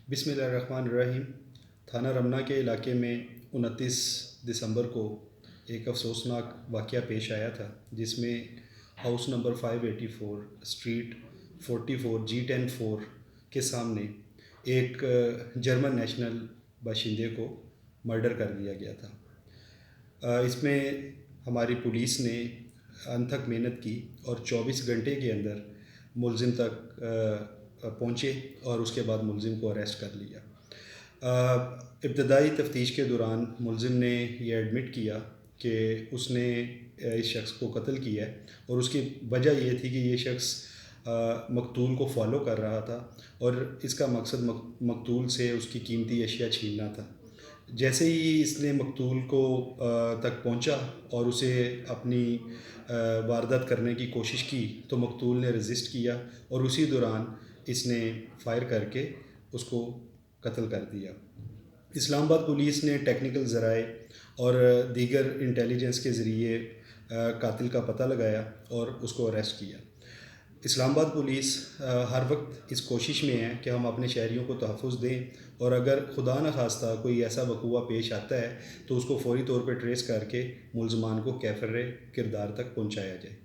بسم اللہ الرحمن الرحیم۔ تھانہ رمنا کے علاقے میں 29 دسمبر کو ایک افسوسناک واقعہ پیش آیا تھا، جس میں ہاؤس نمبر 584 اسٹریٹ 44 G10 4 کے سامنے ایک جرمن نیشنل باشندے کو مرڈر کر دیا گیا تھا۔ اس میں ہماری پولیس نے انتھک محنت کی اور 24 گھنٹے کے اندر ملزم تک پہنچے اور اس کے بعد ملزم کو اریسٹ کر لیا۔ ابتدائی تفتیش کے دوران ملزم نے یہ ایڈمٹ کیا کہ اس نے اس شخص کو قتل کیا ہے، اور اس کی وجہ یہ تھی کہ یہ شخص مقتول کو فالو کر رہا تھا اور اس کا مقصد مقتول سے اس کی قیمتی اشیاء چھیننا تھا۔ جیسے ہی اس نے مقتول کو تک پہنچا اور اسے اپنی واردات کرنے کی کوشش کی تو مقتول نے رزسٹ کیا، اور اسی دوران اس نے فائر کر کے اس کو قتل کر دیا۔ اسلام آباد پولیس نے ٹیکنیکل ذرائع اور دیگر انٹیلیجنس کے ذریعے قاتل کا پتہ لگایا اور اس کو اریسٹ کیا۔ اسلام آباد پولیس ہر وقت اس کوشش میں ہے کہ ہم اپنے شہریوں کو تحفظ دیں، اور اگر خدا نخواستہ کوئی ایسا وقوع پیش آتا ہے تو اس کو فوری طور پہ ٹریس کر کے ملزمان کو کیفر کردار تک پہنچایا جائے۔